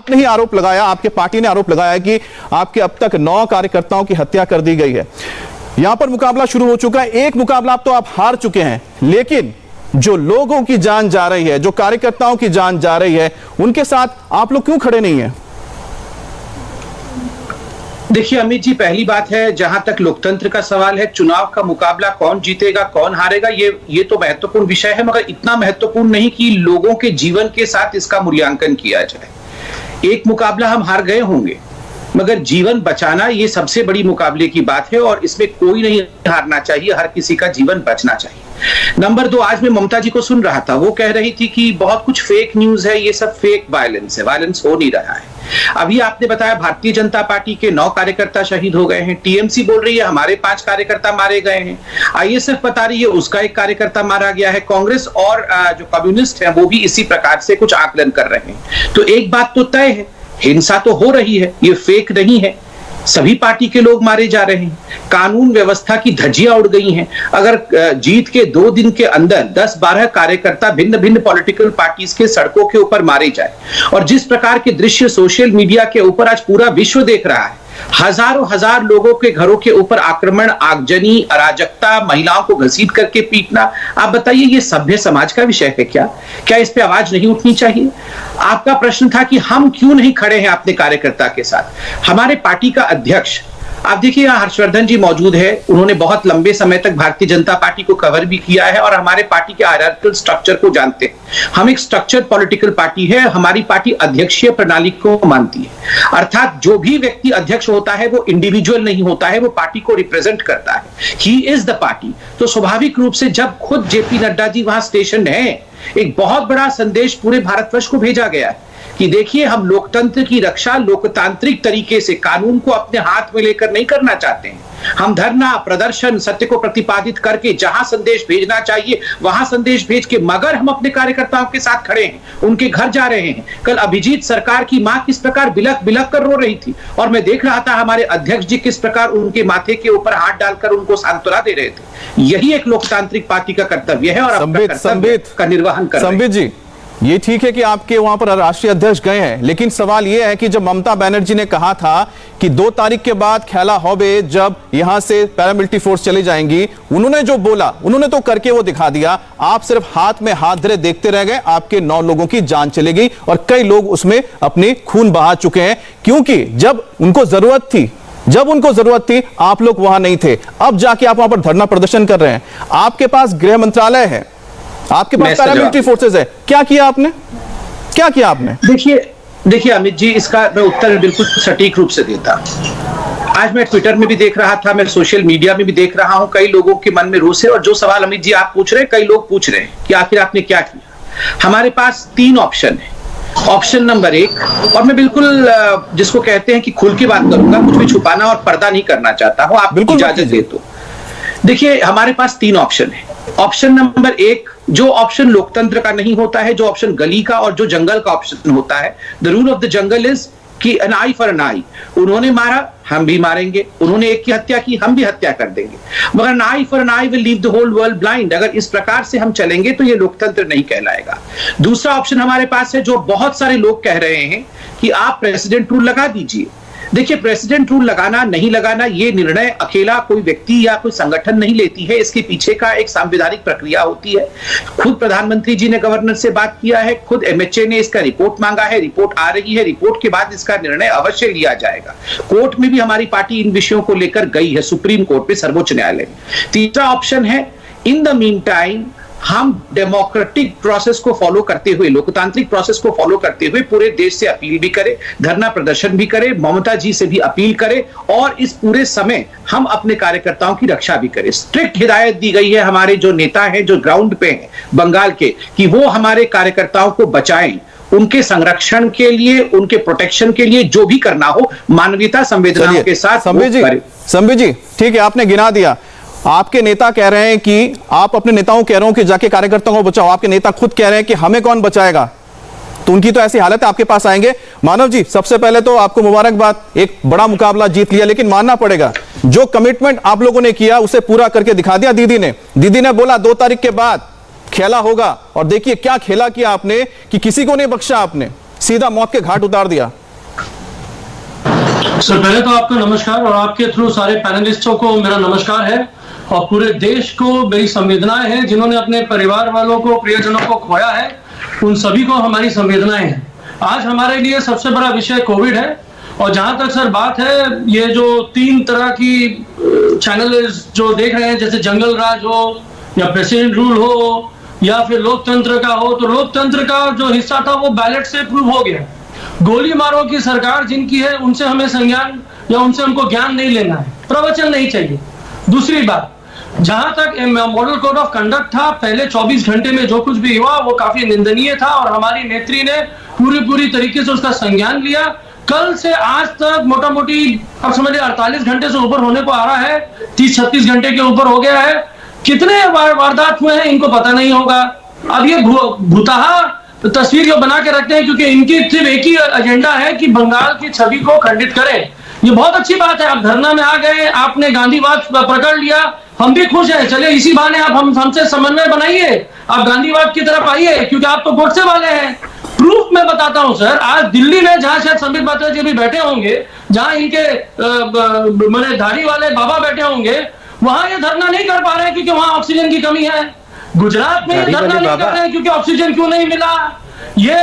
आपने ही आरोप लगाया, आपके पार्टी ने आरोप लगाया कि आपके अब तक 9 कार्यकर्ताओं की हत्या कर दी गई है। यहां पर मुकाबला शुरू हो चुका है, एक मुकाबला अब तो आप हार चुके हैं, लेकिन जो लोगों की जान जा रही है, जो कार्यकर्ताओं की जान जा रही है, उनके साथ आप लोग क्यों खड़े नहीं हैं? देखिए अमित जी, पहली बात है, जहां तक लोकतंत्र का सवाल है, चुनाव का मुकाबला कौन जीतेगा कौन हारेगा ये तो महत्वपूर्ण विषय है, मगर इतना महत्वपूर्ण नहीं कि लोगों के जीवन के साथ इसका मूल्यांकन किया जाए। एक मुकाबला हम हार गए होंगे, मगर जीवन बचाना ये सबसे बड़ी मुकाबले की बात है और इसमें कोई नहीं हारना चाहिए, हर किसी का जीवन बचना चाहिए। नंबर 2, आज मैं ममता जी को सुन रहा था, वो कह रही थी कि बहुत कुछ फेक न्यूज है, ये सब फेक वायलेंस है, वायलेंस हो नहीं रहा है। अभी आपने बताया भारतीय जनता पार्टी के 9 कार्यकर्ता शहीद हो गए हैं, टीएमसी बोल रही है हमारे 5 कार्यकर्ता मारे गए हैं, आईएसएफ बता रही है उसका 1 कार्यकर्ता मारा गया है, कांग्रेस और जो कम्युनिस्ट है वो भी इसी प्रकार से कुछ आकलन कर रहे हैं। तो एक बात तो तय है, हिंसा तो हो रही है, ये फेक नहीं है, सभी पार्टी के लोग मारे जा रहे हैं, कानून व्यवस्था की धज्जियां उड़ गई हैं। अगर जीत के 2 दिन के अंदर 10-12 कार्यकर्ता भिन्न भिन्न पॉलिटिकल पार्टीज के सड़कों के ऊपर मारे जाए, और जिस प्रकार के दृश्य सोशल मीडिया के ऊपर आज पूरा विश्व देख रहा है, हजारों हजार लोगों के घरों के ऊपर आक्रमण, आगजनी, अराजकता, महिलाओं को घसीट करके पीटना, आप बताइए ये सभ्य समाज का विषय है क्या? क्या इस पे आवाज नहीं उठनी चाहिए? आपका प्रश्न था कि हम क्यों नहीं खड़े हैं अपने कार्यकर्ता के साथ। हमारे पार्टी का अध्यक्ष, आप देखिए यहाँ हर्षवर्धन जी मौजूद है, उन्होंने बहुत लंबे समय तक भारतीय जनता पार्टी को कवर भी किया है और हमारे पार्टी के हायरार्किकल स्ट्रक्चर को जानते हैं। हम एक स्ट्रक्चर्ड पॉलिटिकल पार्टी है, हमारी पार्टी अध्यक्षीय प्रणाली को मानती है, अर्थात जो भी व्यक्ति अध्यक्ष होता है वो इंडिविजुअल नहीं होता है, वो पार्टी को रिप्रेजेंट करता है, ही इज द पार्टी। तो स्वाभाविक रूप से जब खुद जेपी नड्डा जी वहां स्टेशन है, एक बहुत बड़ा संदेश पूरे भारतवर्ष को भेजा गया है कि देखिए हम लोकतंत्र की रक्षा लोकतांत्रिक तरीके से कानून को अपने हाथ में लेकर नहीं करना चाहते हैं। हम धरना, प्रदर्शन, सत्य को प्रतिपादित करके जहां संदेश भेजना चाहिए वहां संदेश भेज के, मगर हम अपने कार्यकर्ताओं के साथ खड़े हैं, उनके घर जा रहे हैं। कल अभिजीत सरकार की मां किस प्रकार बिलख बिलख कर रो रही थी और मैं देख रहा था हमारे अध्यक्ष जी किस प्रकार उनके माथे के ऊपर हाथ डालकर उनको सांत्वना दे रहे थे। यही एक लोकतांत्रिक पार्टी का कर्तव्य है और अपने कर्तव्य का निर्वहन कर रहे हैं। ये ठीक है कि आपके वहां पर राष्ट्रीय अध्यक्ष गए हैं, लेकिन सवाल यह है कि जब ममता बनर्जी ने कहा था कि 2 तारीख के बाद खेला होबे, जब यहां से पैरामिलिट्री फोर्स चली जाएंगी, उन्होंने जो बोला उन्होंने तो करके वो दिखा दिया। आप सिर्फ हाथ में हाथ धरे देखते रह गए, आपके 9 लोगों की जान चली गई और कई लोग उसमें अपनी खून बहा चुके हैं, क्योंकि जब उनको जरूरत थी आप लोग वहां नहीं थे। अब जाके आप वहां पर धरना प्रदर्शन कर रहे हैं। आपके पास गृह मंत्रालय है, आपके पास पैरामिलिट्री फोर्सेस है, क्या किया आपने? देखिए अमित जी, इसका मैं उत्तर बिल्कुल सटीक रूप से देता। आज मैं ट्विटर में भी देख रहा था, मैं सोशल मीडिया में भी देख रहा हूं, कई लोगों के मन में रोष है और जो सवाल अमित जी आप पूछ रहे हैं, कई लोग पूछ रहे हैं कि आखिर आपने क्या किया। हमारे पास 3 ऑप्शन है। ऑप्शन नंबर 1, और मैं बिल्कुल जिसको कहते हैं कि खुल के बात करूंगा, कुछ भी छुपाना और पर्दा नहीं करना चाहता हूं, आप इजाजत दे तो। देखिए हमारे पास 3 ऑप्शन है। ऑप्शन नंबर 1, जो ऑप्शन लोकतंत्र का नहीं होता है, जो ऑप्शन गली का और जो जंगल का ऑप्शन होता है, the rule of the jungle is कि एन आई फॉर एन आई। उन्होंने मारा, हम भी मारेंगे, उन्होंने एक की हत्या की, हम भी हत्या कर देंगे, मगर an eye for an eye will leave the whole world blind. अगर इस प्रकार से हम चलेंगे तो ये लोकतंत्र नहीं कहलाएगा। दूसरा ऑप्शन हमारे पास है, जो बहुत सारे लोग कह रहे हैं कि आप प्रेसिडेंट रूल लगा दीजिए। देखिए प्रेसिडेंट रूल लगाना नहीं लगाना ये निर्णय अकेला कोई व्यक्ति या कोई संगठन नहीं लेती है, इसके पीछे का एक संवैधानिक प्रक्रिया होती है। खुद प्रधानमंत्री जी ने गवर्नर से बात किया है, खुद एमएचए ने इसका रिपोर्ट मांगा है, रिपोर्ट आ रही है, रिपोर्ट के बाद इसका निर्णय अवश्य लिया जाएगा। कोर्ट में भी हमारी पार्टी इन विषयों को लेकर गई है, सुप्रीम कोर्ट में, सर्वोच्च न्यायालय में। तीसरा ऑप्शन है, इन द मीन टाइम हम डेमोक्रेटिक प्रोसेस को फॉलो करते हुए, लोकतांत्रिक प्रोसेस को फॉलो करते हुए पूरे देश से अपील भी करें, धरना प्रदर्शन भी करें, ममता जी से भी अपील करें और इस पूरे समय हम अपने कार्यकर्ताओं की रक्षा भी करें। स्ट्रिक्ट हिदायत दी गई है हमारे जो नेता हैं, जो ग्राउंड पे हैं बंगाल के, कि वो हमारे कार्यकर्ताओं को बचाएं, उनके संरक्षण के लिए, उनके प्रोटेक्शन के लिए जो भी करना हो मानवीयता संवेदनाओं के साथ। संबित जी ठीक है, आपने गिना दिया। आपके नेता कह रहे हैं कि आप अपने नेताओं कह रहे हो कि जाके कार्यकर्ताओं को बचाओ, आपके नेता खुद कह रहे हैं कि हमें कौन बचाएगा, तो उनकी तो ऐसी हालत है, आपके पास आएंगे। मानव जी, सबसे पहले तो आपको मुबारकबाद, एक बड़ा मुकाबला जीत लिया, लेकिन मानना पड़ेगा जो कमिटमेंट आप लोगों ने किया उसे पूरा करके दिखा दिया। दीदी ने बोला 2 तारीख के बाद खेला होगा, और देखिए क्या खेला किया आपने कि किसी को नहीं बख्शा आपने। सीधा मौत के घाट उतार दिया। सर पहले तो आपका नमस्कार और आपके थ्रू सारे पैनलिस्टों को मेरा नमस्कार है और पूरे देश को मेरी संवेदनाएं हैं। जिन्होंने अपने परिवार वालों को, प्रियजनों को खोया है, उन सभी को हमारी संवेदनाएं हैं। आज हमारे लिए सबसे बड़ा विषय कोविड है और जहां तक सर बात है, ये जो 3 तरह की चैनल जो देख रहे हैं, जैसे जंगल राज हो या प्रेसिडेंट रूल हो या फिर लोकतंत्र का हो, तो लोकतंत्र का जो हिस्सा था वो बैलेट से प्रूव हो गया। गोली मारो की सरकार जिनकी है, उनसे हमें संज्ञान या उनसे हमको ज्ञान नहीं लेना है, प्रवचन नहीं चाहिए। दूसरी बात, जहां तक मॉडल कोड ऑफ कंडक्ट था, पहले 24 घंटे में जो कुछ भी हुआ वो काफी निंदनीय था और हमारी नेत्री ने पूरी तरीके से उसका संज्ञान लिया। कल से आज तक मोटा मोटी अब समझिए 48 घंटे से ऊपर होने को आ रहा है, 30-36 घंटे के ऊपर हो गया है। कितने वारदात हुए हैं इनको पता नहीं होगा। अब ये भूतहा तस्वीर जो बना के रखते हैं, क्योंकि इनकी सिर्फ एक ही एजेंडा है कि बंगाल की छवि को खंडित करें। ये बहुत अच्छी बात है, आप धरना में आ गए, आपने गांधीवाद पकड़ लिया, हम भी खुश हैं। चलिए इसी बहाने आप हमसे समन्वय बनाइए, आप गांधीवाद की तरफ आइए, क्योंकि आप तो गोडसे वाले हैं। प्रूफ मैं बताता हूं सर, आज दिल्ली में जहां शायद संबित भट्टाचार्य जी भी बैठे होंगे, जहां इनके मैंने धाड़ी वाले बाबा बैठे होंगे, वहां ये धरना नहीं कर पा रहे हैं क्योंकि वहां ऑक्सीजन की कमी है। गुजरात में धरना नहीं कर रहे हैं क्योंकि ऑक्सीजन क्यों नहीं मिला। ये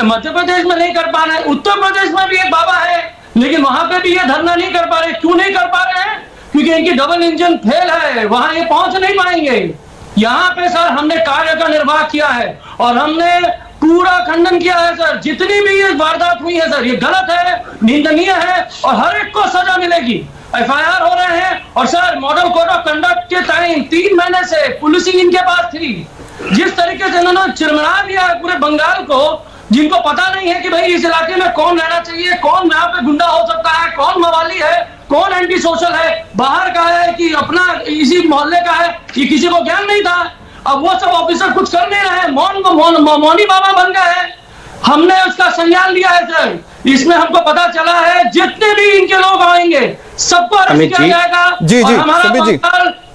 मध्य प्रदेश में नहीं कर पा रहे हैं, उत्तर प्रदेश में भी एक बाबा है लेकिन वहां पे भी ये धरना नहीं कर पा रहे। क्यों नहीं कर पा रहे हैं? क्योंकि इनकी डबल इंजन फेल है, वहां ये पहुंच नहीं पाएंगे। यहाँ पे सर हमने कार्य का निर्वाह किया है और हमने पूरा खंडन किया है सर। जितनी भी ये वारदात हुई है सर, ये गलत है, निंदनीय है और हर एक को सजा मिलेगी। एफआईआर हो रहे हैं और sir model code of conduct के टाइम 3 महीने से पुलिसिंग इनके पास थी। जिस तरीके से इन्होंने चिरमरा दिया है पूरे बंगाल को, जिनको पता नहीं है कि भाई इस इलाके में कौन रहना चाहिए, कौन यहाँ पे गुंडा हो सकता है, कौन मवाली है, कौन एंटी सोशल है, बाहर का है कि अपना इसी मोहल्ले का है, ये किसी को ज्ञान नहीं था। अब वो सब ऑफिसर कुछ कर नहीं रहे, मौनी बाबा बन गए हैं। हमने उसका संज्ञान लिया है सर। इसमें हमको पता चला है जितने भी इनके लोग आएंगे सबको अरेस्ट किया जाएगा। जी संबित जी,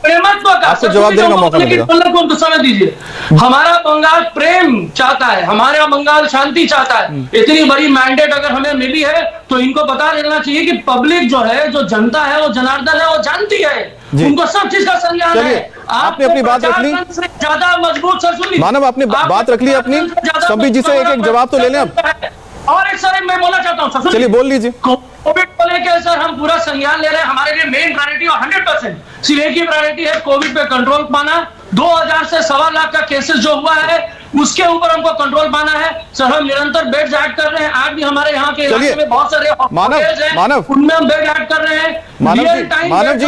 प्रेमत्व का आपको जवाब देने का मौका मिलेगा। को समय दीजिए। हमारा बंगाल प्रेम चाहता है, हमारा बंगाल शांति चाहता है। इतनी बड़ी मैंडेट अगर हमें मिली है तो इनको बता देना चाहिए कि पब्लिक जो है, जो जनता है, वो जनार्दन है, वो जानती है, उनको सब चीज का संज्ञान है। आपने अपनी बात रख ली, ज्यादा मजबूत सर सुनिए मानव आपने बात रख ली अपनी। संबित जी से एक जवाब तो ले लें अब। और एक सर मैं बोलना चाहता हूँ, चलिए बोल लीजिए। कोविड को लेकर सर हम पूरा संज्ञान ले रहे हैं। हमारे लिए मेन प्रायोरिटी और 100% सिर्फ एक ही प्रायोरिटी है, कोविड पे कंट्रोल पाना। 2000 से 1.25 लाख का केसेस जो हुआ है उसके ऊपर हमको कंट्रोल पाना है सर। हम निरंतर बेड ऐड कर रहे हैं। आज भी हमारे यहाँ के इलाके में बहुत सारे मानव उनमें हम बेड ऐड कर रहे हैं। मानव जी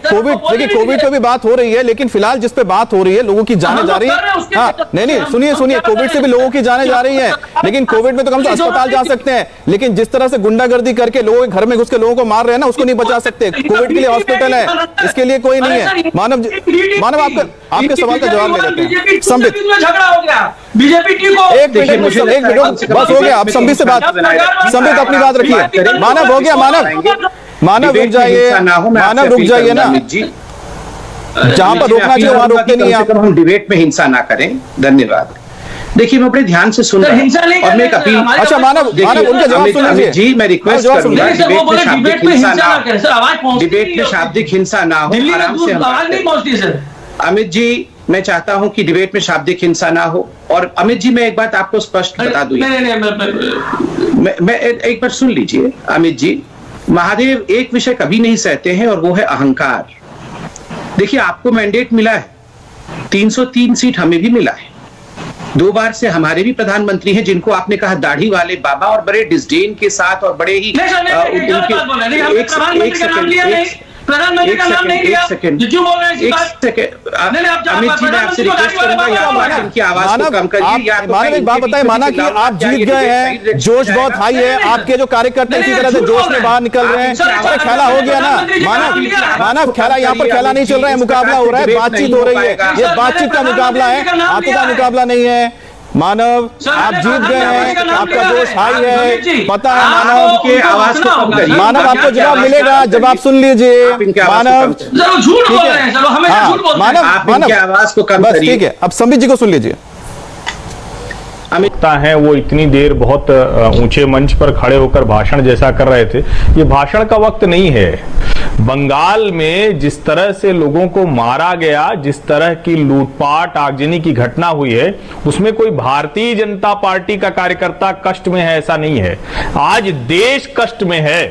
कोविड, देखिए कोविड पे भी बात हो रही है, लेकिन फिलहाल जिस पे बात हो रही है, लोगों की जाने जा रही है। हाँ नहीं सुनिए, कोविड से भी लोगों की जाने जा रही है, लेकिन कोविड में तो कम से अस्पताल जा सकते हैं, लेकिन जिस तरह से गुंडागर्दी करके लोगों के घर में घुस के लोगों को मार रहे हैं ना, उसको नहीं बचा सकते। कोविड के लिए हॉस्पिटल है, इसके लिए कोई नहीं है। मानव आपके सवाल का जवाब ले लेते हैं। संबित झगड़ा हो गया, बीजेपी को एक मिनट बस हो गया। अब संबित से बात, संबित अपनी बात रखिए। मानव हो गया, मानव रुक जाइए, मानव रुक जाइए ना, जहां पर रोकना चाहिए वहां रोकते नहीं आप। हम डिबेट में हिंसा ना करें। धन्यवाद। देखिए मैं बड़े ध्यान से सुन रहा हूं और मैं एक अपील। अच्छा मानव उनके जवाब सुन लीजिए जी। मैं रिक्वेस्ट करूंगा डिबेट में शाब्दिक हिंसा ना हो, आराम से आवाज नहीं पहुंचती सर। अमित जी मैं चाहता हूं कि डिबेट में शाब्दिक हिंसा ना हो। और अमित जी मैं एक बात आपको स्पष्ट बता दूं, मैं एक बार सुन लीजिए। अमित जी, महादेव एक विषय कभी नहीं सहते हैं और वो है अहंकार। देखिए आपको मैंडेट मिला है, 303 सीट हमें भी मिला है। 2 बार से हमारे भी प्रधानमंत्री हैं जिनको आपने कहा दाढ़ी वाले बाबा, और बड़े डिस्डेन के साथ और बड़े ही प्रधानमंत्री का नाम नहीं लिया, क्यों बोल रहे हैं? अमित जी मैं आपसे रिक्वेस्ट करूंगा या इनकी आवाज को कम करिए। मानव एक बात बताइए, माना कि आप जीत गए हैं, जोश बहुत हाई है, आपके जो कार्यकर्ता इसी तरह से जोश में बाहर निकल रहे हैं, खेला हो गया ना। मानव खेला, यहाँ पर खेला नहीं चल रहा है, मुकाबला हो रहा है, बातचीत हो रही है, ये बातचीत का मुकाबला है, आंखों का मुकाबला नहीं है। मानव आप जीत गए हैं, आपका जोश हाई है, पता है मानव के आवाज को कम करिए। मानव आपको जवाब मिलेगा, जवाब सुन लीजिए। मानव झूठ बोल रहे हैं, मानव आवाज को कम बस करिए। ठीक है, अब संबित जी को सुन लीजिए। लगता है वो इतनी देर बहुत ऊंचे मंच पर खड़े होकर भाषण जैसा कर रहे थे। ये भाषण का वक्त नहीं है। बंगाल में जिस तरह से लोगों को मारा गया, जिस तरह की लूटपाट आगजनी की घटना हुई है, उसमें कोई भारतीय जनता पार्टी का कार्यकर्ता कष्ट में है ऐसा नहीं है। आज देश कष्ट में है।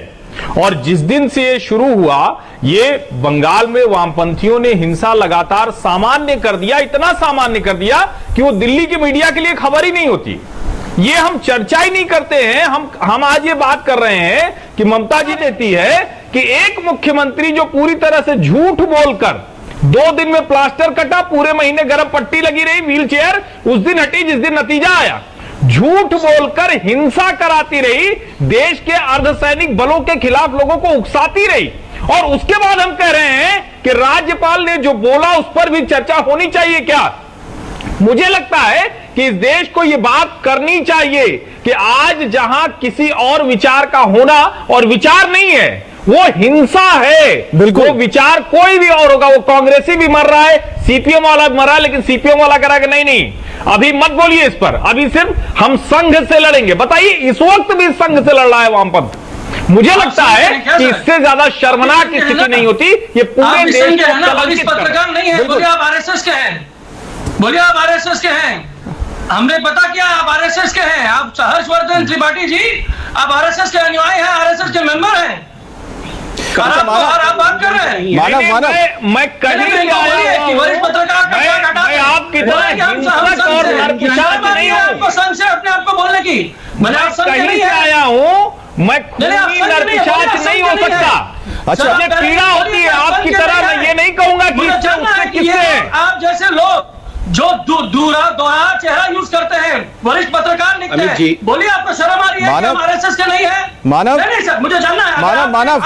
और जिस दिन से ये शुरू हुआ, ये बंगाल में वामपंथियों ने हिंसा लगातार सामान्य कर दिया, इतना सामान्य कर दिया कि वो दिल्ली की मीडिया के लिए खबर ही नहीं होती। ये हम चर्चा ही नहीं करते हैं। हम आज ये बात कर रहे हैं कि ममता जी देती है कि एक मुख्यमंत्री जो पूरी तरह से झूठ बोलकर 2 दिन में प्लास्टर कटा, पूरे महीने गर्म पट्टी लगी रही, व्हील चेयर उस दिन हटी जिस दिन नतीजा आया, झूठ बोलकर हिंसा कराती रही, देश के अर्धसैनिक बलों के खिलाफ लोगों को उकसाती रही। और उसके बाद हम कह रहे हैं कि राज्यपाल ने जो बोला उस पर भी चर्चा होनी चाहिए क्या? मुझे लगता है कि इस देश को यह बात करनी चाहिए कि आज जहां किसी और विचार का होना और विचार नहीं है, वो हिंसा है। बिल्कुल। वो विचार कोई भी और होगा, वो कांग्रेसी भी मर रहा है, सीपीएम वाला मर रहा है, लेकिन सीपीएम वाला कह रहा है कि नहीं अभी मत बोलिए इस पर, अभी सिर्फ हम संघ से लड़ेंगे। बताइए, इस वक्त भी संघ से लड़ रहा है वामपंथ। मुझे लगता है कि इससे ज्यादा शर्मनाक स्थिति नहीं होती। ये पूरे देश को कलंकित पत्रकार नहीं है। बोलिए आप आरएसएस के हैं, बोलिए आप आरएसएस के हैं, हमने पता किया आप आरएसएस के हैं। आप हर्षवर्धन त्रिपाठी जी, आप आरएसएस के अनुयायी हैं, आरएसएस के मेंबर हैं, और आप बात कर रहे हैं। मैं कहीं से आया हूं, वरिष्ठ पत्रकार मैं आपकी तरह हिंसक और नरपिशाच नहीं हूं। आपको संघ से अपने आप को बोलने की, मैंने आप संघ कहीं नहीं से आया हूं, मैं खूनी नरपिशाच नहीं हो सकता। अच्छा, मुझे पीड़ा होती है आपकी तरह। मैं ये नहीं कहूंगा कि उससे किससे आप जैसे लोग जो दोहरा चेहरा यूज करते हैं, वरिष्ठ पत्रकार लिखते हैं, बोलिए आपको शर्म आ रही है कि हम आरएसएस के नहीं है? मानव, नहीं सर, मुझे जानना है। मानव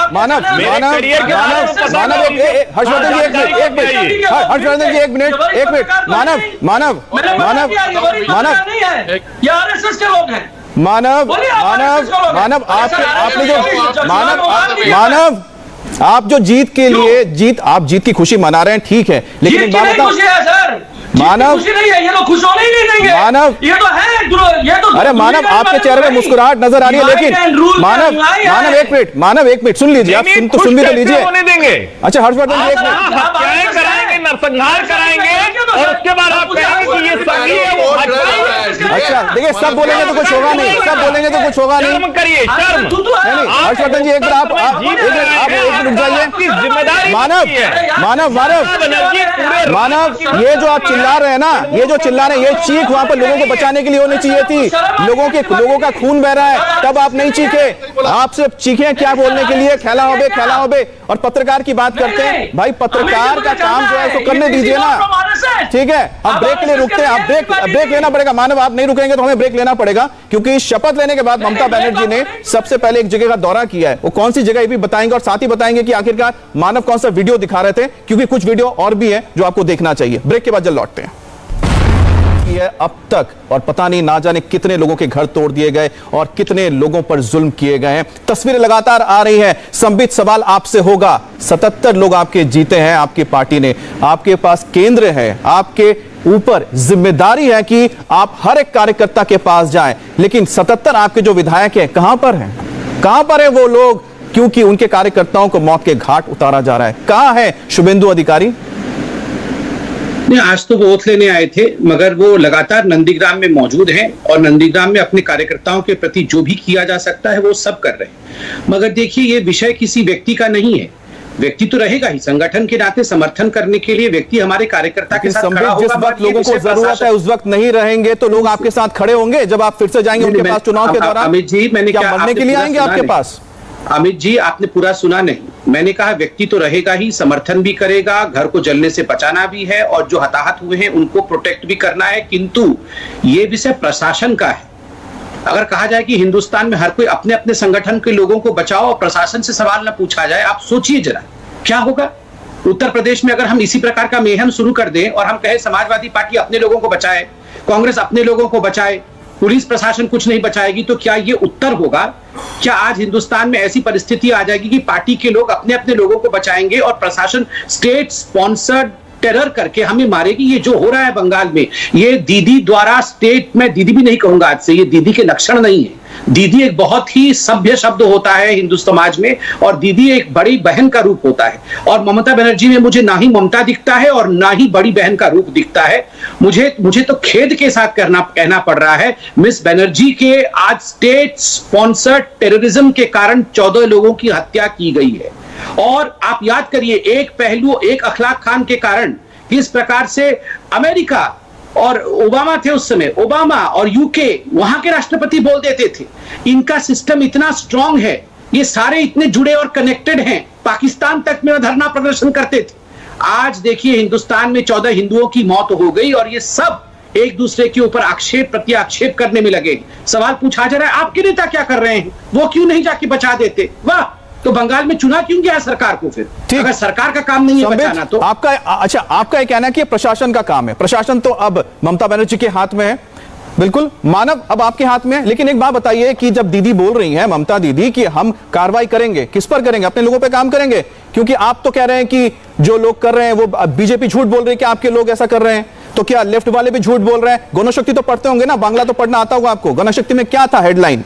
हर्षवर्धन जी एक मिनट मानव ये आरएसएस के लोग हैं। आप जो जीत के लिए आप जीत की खुशी मना रहे हैं, ठीक है, लेकिन एक बात बताओ मानव, खुशी नहीं है, ये लोग खुश होने ही नहीं देंगे। मानव, ये तो है, ये तो अरे मानव, आपके चेहरे पे मुस्कुराहट नजर आ रही है, लेकिन मानव एक मिनट सुन लीजिए, आप सुन भी तो लीजिए। होने देंगे? अच्छा हर्षवर्धन जी, एक मिनट हत्याएं कराएंगे, नरसंहार कराएंगे, और उसके बाद आप कहेंगे कि ये सही है, वो अच्छा देखिए, सब बोलेंगे तो कुछ होगा नहीं, सब बोलेंगे तो कुछ होगा नहीं। शर्म करिए, शर्म। हर्षवर्धन जी एक बार आप रुक जाइए। जिम्मेदारी मानव, ये जो आप चिल्ला रहे हैं ना, ये जो चिल्ला रहे हैं, ये चीख वहां पर लोगों को बचाने के लिए होनी चाहिए थी। लोगों का खून बह रहा है, तब आप नहीं चीखे। आप सिर्फ चीखे क्या बोलने के लिए, खेला होबे। और पत्रकार की बात करते हैं, भाई पत्रकार का काम जो है उसको करने दीजिए ना, ठीक है। अब ब्रेक के लिए रुकते हैं, अब ब्रेक लेना पड़ेगा। मानव, आप नहीं रुकेंगे तो हमें ब्रेक लेना पड़ेगा, क्योंकि शपथ लेने के बाद ममता बनर्जी ने सबसे पहले एक जगह का दौरा किया है। वो कौन सी जगह ये भी बताएंगे, और साथ ही बताएंगे कि आखिरकार मानव कौन सा वीडियो दिखा रहे थे, क्योंकि कुछ वीडियो और भी है जो आपको देखना चाहिए। ब्रेक के बाद जल्द लौटते हैं। अब तक और पता नहीं ना जाने कितने लोगों के घर तोड़ दिए गए और कितने लोगों पर जुल्म किए गए हैं। तस्वीरें लगातार आ रही हैं। संबित सवाल आपसे होगा, 77 लोग आपके जीते हैं आपकी पार्टी ने, आपके पास केंद्र है, आपके ऊपर जिम्मेदारी है कि आप हर एक कार्यकर्ता के पास जाएं, लेकिन 77 आपके जो विधायक हैं कहां पर हैं? कहां पर है वो लोग, क्योंकि उनके कार्यकर्ताओं को मौत के घाट उतारा जा रहा है? कहां है शुभेंदु अधिकारी? नहीं, आज तो वो ओथ लेने आए थे, मगर वो लगातार नंदीग्राम में मौजूद हैं और नंदीग्राम में अपने कार्यकर्ताओं के प्रति जो भी किया जा सकता है वो सब कर रहे हैं। मगर देखिए, ये विषय किसी व्यक्ति का नहीं है। व्यक्ति तो रहेगा ही, संगठन के नाते समर्थन करने के लिए व्यक्ति हमारे कार्यकर्ता के साथ खड़ा होगा। जिस वक्त लोगों को जरूरत है उस वक्त नहीं रहेंगे तो लोग आपके साथ खड़े होंगे जब आप फिर से जाएंगे उनके पास चुनाव के दौरान? अमित जी, मैंने क्या मरने के लिए आएंगे आपके पास? अमित जी, आपने पूरा सुना नहीं। मैंने कहा व्यक्ति तो रहेगा ही, समर्थन भी करेगा, घर को जलने से बचाना भी है, और जो हताहत हुए हैं उनको प्रोटेक्ट भी करना है। किंतु ये विषय प्रशासन का है। अगर कहा जाए कि हिंदुस्तान में हर कोई अपने अपने संगठन के लोगों को बचाओ और प्रशासन से सवाल न पूछा जाए, आप सोचिए जरा क्या होगा। उत्तर प्रदेश में अगर हम इसी प्रकार का मेहम शुरू कर दें और हम कहें समाजवादी पार्टी अपने लोगों को बचाए, कांग्रेस अपने लोगों को बचाए, पुलिस प्रशासन कुछ नहीं बचाएगी, तो क्या ये उत्तर होगा? क्या आज हिंदुस्तान में ऐसी परिस्थिति आ जाएगी कि पार्टी के लोग अपने अपने लोगों को बचाएंगे और प्रशासन स्टेट स्पॉन्सर्ड टेरर करके हमें मारेगी। ये जो हो रहा है बंगाल में, ये दीदी द्वारा स्टेट में, दीदी भी नहीं कहूंगा आज से, ये दीदी के लक्षण नहीं है। दीदी एक बहुत ही सभ्य शब्द होता है हिंदू समाज में, और दीदी एक बड़ी बहन का रूप होता है। और ममता बनर्जी में मुझे ना ही ममता दिखता है और ना ही बड़ी बहन का रूप दिखता है। मुझे तो खेद के साथ कहना पड़ रहा है, मिस बनर्जी के आज स्टेट स्पॉन्सर्ड टेररिज्म के कारण 14 लोगों की हत्या की गई है। और आप याद करिए, एक पहलू, एक अखलाक खान के कारण किस प्रकार से अमेरिका और ओबामा थे उस समय, ओबामा और यूके, वहां के राष्ट्रपति बोल देते थे। इनका सिस्टम इतना स्ट्रांग है, ये सारे इतने जुड़े और कनेक्टेड हैं, पाकिस्तान तक में धरना प्रदर्शन करते थे। आज देखिए हिंदुस्तान में 14 हिंदुओं की मौत हो गई और ये सब एक दूसरे के ऊपर आक्षेप प्रति आक्षेप करने में लगे। सवाल पूछा जा रहा है, आपके नेता क्या कर रहे हैं? वो क्यों नहीं जाके बचा देते? वाह, तो बंगाल में चुना क्यों गया सरकार को? फिर अगर सरकार का काम नहीं है बचाना, तो आपका आपका कहना है कि प्रशासन का काम है। प्रशासन तो अब ममता बनर्जी के हाथ में है, बिल्कुल मानव अब आपके हाथ में है। लेकिन एक बात बताइए कि जब दीदी बोल रही हैं, ममता दीदी, कि हम कार्रवाई करेंगे, किस पर करेंगे? अपने लोगों पे काम करेंगे? क्योंकि आप तो कह रहे हैं कि जो लोग कर रहे हैं वो, बीजेपी झूठ बोल रही है कि आपके लोग ऐसा कर रहे हैं, तो क्या लेफ्ट वाले भी झूठ बोल रहे हैं? गणशक्ति तो पढ़ते होंगे ना, बांग्ला तो पढ़ना आता होगा आपको। गणशक्ति में क्या था हेडलाइन?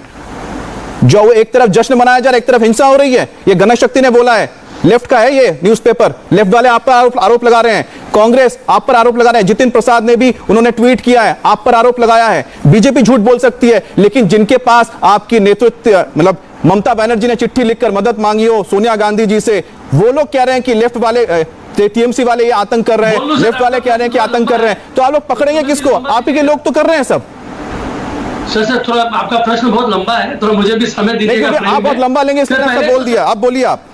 जो एक तरफ जश्न मनाया जा रहा है, एक तरफ हिंसा हो रही है, ये गणशक्ति ने बोला है। लेफ्ट का है ये न्यूज़पेपर, लेफ्ट वाले आप पर आरोप लगा रहे हैं, कांग्रेस आप पर आरोप लगा रहे हैं, जितिन प्रसाद ने भी उन्होंने ट्वीट किया है, आप पर आरोप लगाया है। बीजेपी झूठ बोल सकती है, लेकिन जिनके पास आपकी नेतृत्व, मतलब ममता बनर्जी ने चिट्ठी लिखकर मदद मांगी हो सोनिया गांधी जी से, वो लोग कह रहे हैं कि लेफ्ट वाले, टीएमसी वाले ये आतंक कर रहे हैं, लेफ्ट वाले कह रहे हैं कि आतंक कर रहे हैं, तो आप लोग पकड़ेंगे किसको? आप ही के लोग तो कर रहे हैं सब। सर थोड़ा आपका प्रश्न बहुत लंबा है, थोड़ा मुझे भी समय दीजिएगा। आप बहुत लंबा लेंगे इसलिए मैंने बोल दिया, आप बोलिए आप।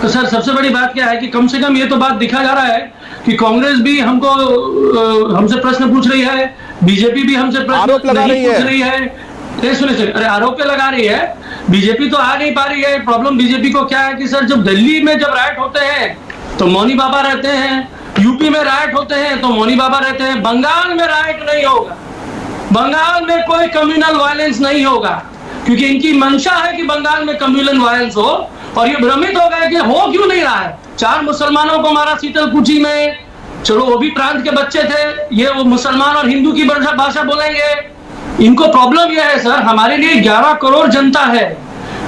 तो सर सबसे बड़ी बात क्या है कि कम से कम ये तो बात दिखा जा रहा है कि कांग्रेस भी हमसे प्रश्न पूछ रही है, बीजेपी भी हमसे प्रश्न पूछ रही है। सुनिए, अरे आरोप लगा रही है, बीजेपी तो आ नहीं पा रही है। प्रॉब्लम बीजेपी को क्या है कि सर जब दिल्ली में जब राइट होते हैं तो मौनी बाबा रहते हैं, यूपी में राइट होते हैं तो मौनी बाबा रहते हैं, बंगाल में राइट नहीं होगा, बंगाल में कोई कम्युनल वायलेंस नहीं होगा, क्योंकि इनकी मंशा है कि बंगाल में कम्युनल वायलेंस हो। और ये भ्रमित हो गए कि हो क्यों नहीं रहा है। 4 मुसलमानों को मारा शीतलकुची में, चलो वो भी प्रांत के बच्चे थे, ये वो मुसलमान और हिंदू की भाषा बोलेंगे। इनको प्रॉब्लम यह है सर, हमारे लिए 11 करोड़ जनता है,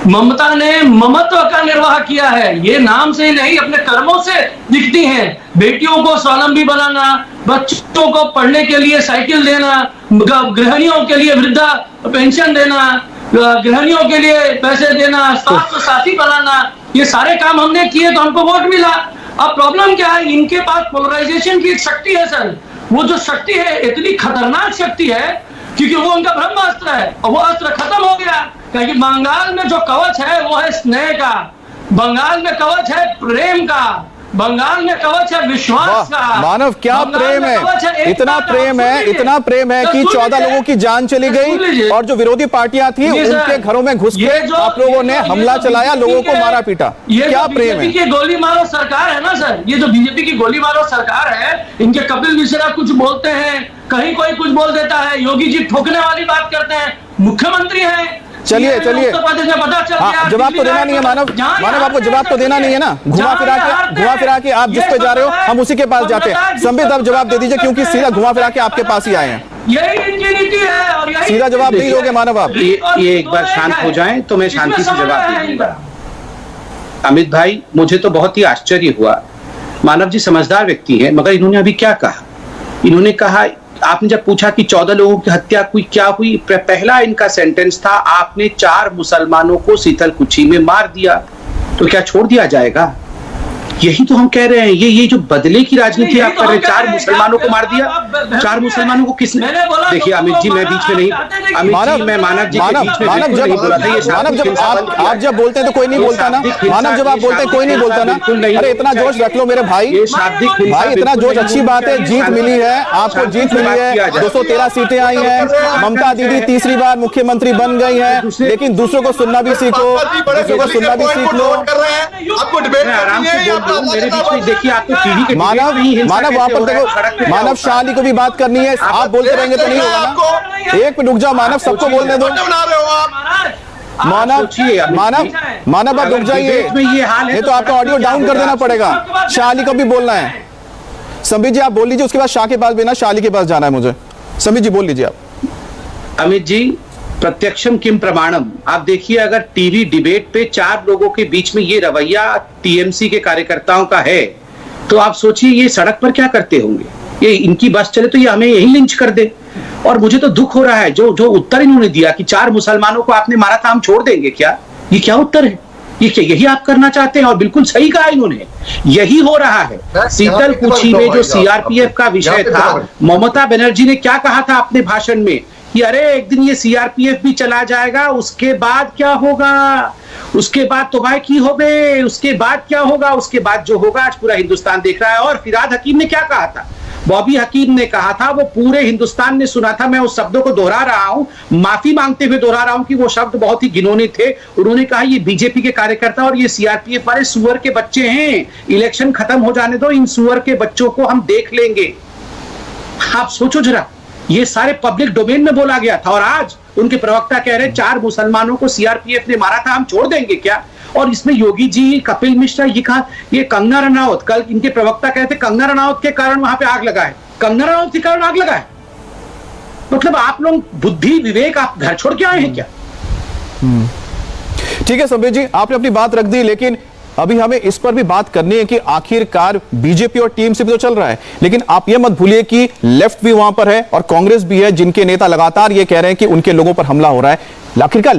ममता ने ममत्व का निर्वाह किया है, ये नाम से नहीं अपने कर्मों से दिखती हैं। बेटियों को स्वावलंबी बनाना, बच्चों को पढ़ने के लिए साइकिल देना, गृहिणियों के लिए वृद्धा पेंशन देना, गृहिणियों के लिए पैसे देना, स्वास्थ्य साथी बनाना, ये सारे काम हमने किए तो हमको वोट मिला। अब प्रॉब्लम क्या है, इनके पास पोलराइजेशन की एक शक्ति है सर, वो जो शक्ति है इतनी खतरनाक शक्ति है क्योंकि वो उनका ब्रह्मास्त्र है और वो अस्त्र खत्म हो गया। क्योंकि बंगाल में जो कवच है वो है स्नेह का, बंगाल में कवच है प्रेम का, बंगाल में कवच है विश्वास का। मानव क्या प्रेम है, इतना प्रेम है, इतना प्रेम है कि 14 लोगों की जान चली गई और जो विरोधी पार्टियां थी उनके घरों में घुस के आप लोगों ने हमला चलाया, लोगों को मारा पीटा। क्या प्रेम है? ये गोली मारो सरकार है ना सर, ये जो बीजेपी की गोली मारो सरकार है, इनके कपिल मिश्रा कुछ बोलते हैं, कहीं कोई कुछ बोल देता है, योगी जी ठोकने वाली बात करते हैं, मुख्यमंत्री हैं। चलिए जवाब तो देना नहीं है मानव, आपको जवाब तो देना नहीं है ना। घुमा फिरा के आप जिस पे जा रहे हो हम उसी के पास जाते हैं। संबित आप जवाब दे दीजिए, क्योंकि सीधा घुमा फिरा के आपके पास ही आए हैं। यही इनकी नीति है और सीधा जवाब नहीं दोगे मानव आप। ये एक बार शांत हो जाएं तो मैं शांति से जवाब दूंगा। अमित भाई, मुझे तो बहुत ही आश्चर्य हुआ, मानव जी समझदार व्यक्ति है, मगर इन्होंने अभी क्या कहा? इन्होंने कहा, आपने जब पूछा कि 14 लोगों की हत्या क्या हुई, पहला इनका सेंटेंस था, आपने 4 मुसलमानों को शीतलकुची में मार दिया, तो क्या छोड़ दिया जाएगा? यही तो हम कह रहे हैं, ये जो बदले की राजनीति आप कर रहे हैं। 4 मुसलमानों को मार दिया, 4 मुसलमानों को किसने? देखिए अमित जी, मैं बीच में नहीं, अमित जी मैं मानव जी के बीच में नहीं बोला था। ये मानव जब आप जब बोलते हैं तो कोई नहीं बोलता ना, मानव जब आप बोलते हैं कोई नहीं बोलता ना। अरे इतना जोश रख लो मेरे भाई, भाई इतना जोश, अच्छी बात है, जीत मिली है आपको, जीत मिली है, 213 सीटें आई हैं, ममता दीदी तीसरी बार मुख्यमंत्री बन गई है, लेकिन दूसरों को सुनना भी सीखो, दूसरों को सुनना भी सीख लो। आराम से मेरे बीच में देखिए, आपको टीवी के मानव वहां पर देखो, मानव शाह अली को भी बात करनी है, आप बोलते रहेंगे तो नहीं होगा ना। एक मिनट रुक जाओ मानव, सबको बोलने दो। मानव आप रुक जाइए, ये तो आपका ऑडियो डाउन कर देना पड़ेगा। शाह अली को भी बोलना है। संबित जी आप बोल लीजिए, उसके बाद शाह के पास भी ना, शाली के पास जाना है मुझे। संबित जी बोल लीजिए आप। अमित जी, प्रत्यक्षम किम प्रमाणम। आप देखिए, अगर टीवी डिबेट पे 4 लोगों के बीच में ये रवैया टीएमसी के कार्यकर्ताओं का है, तो आप सोचिए ये सड़क पर क्या करते होंगे। ये इनकी बस चले तो ये हमें यही लिंच कर दे। और मुझे तो दुख हो रहा है जो जो उत्तर इन्होंने दिया कि 4 मुसलमानों को आपने मारा था, हम छोड़ देंगे क्या। ये क्या उत्तर है? यही आप करना चाहते हैं? और बिल्कुल सही कहा इन्होंने, यही हो रहा है। शीतलकुची में जो सीआरपीएफ का विषय था, ममता बनर्जी ने क्या कहा था अपने भाषण में कि अरे एक दिन ये सीआरपीएफ भी चला जाएगा, उसके बाद क्या होगा, उसके बाद तो भाई की हो गए, उसके बाद क्या होगा, उसके बाद जो होगा आज पूरा हिंदुस्तान देख रहा है। और फिराद हकीम ने क्या कहा था, बॉबी हकीम ने कहा था, वो पूरे हिंदुस्तान ने सुना था। मैं उस शब्दों को दोहरा रहा हूं, माफी मांगते हुए दोहरा रहा हूं कि वो शब्द बहुत ही घिनौने थे। उन्होंने कहा ये बीजेपी के कार्यकर्ता और ये सीआरपीएफ वाले सुअर के बच्चे हैं, इलेक्शन खत्म हो जाने दो, इन सुअर के बच्चों को हम देख लेंगे। आप सोचो जरा, ये सारे पब्लिक डोमेन में बोला गया था और आज उनके प्रवक्ता कह रहे 4 मुसलमानों को सीआरपीएफ ने मारा था, हम छोड़ देंगे क्या। और इसमें योगी जी, कपिल मिश्रा, ये कहा, ये कंगना रनौत, कल इनके प्रवक्ता कहते कंगना रनौत के कारण वहां पे आग लगा है, कंगना रनौत के कारण आग लगा है। मतलब आप लोग बुद्धि विवेक आप घर छोड़ के आए हैं क्या। ठीक है संबित जी, आपने अपनी बात रख दी, लेकिन अभी हमें इस पर भी बात करनी है कि आखिरकार बीजेपी और टीएमसी भी तो चल रहा है, लेकिन आप यह मत भूलिए कि लेफ्ट भी वहां पर है और कांग्रेस भी है, जिनके नेता लगातार ये कह रहे हैं कि उनके लोगों पर हमला हो रहा है। आखिरकार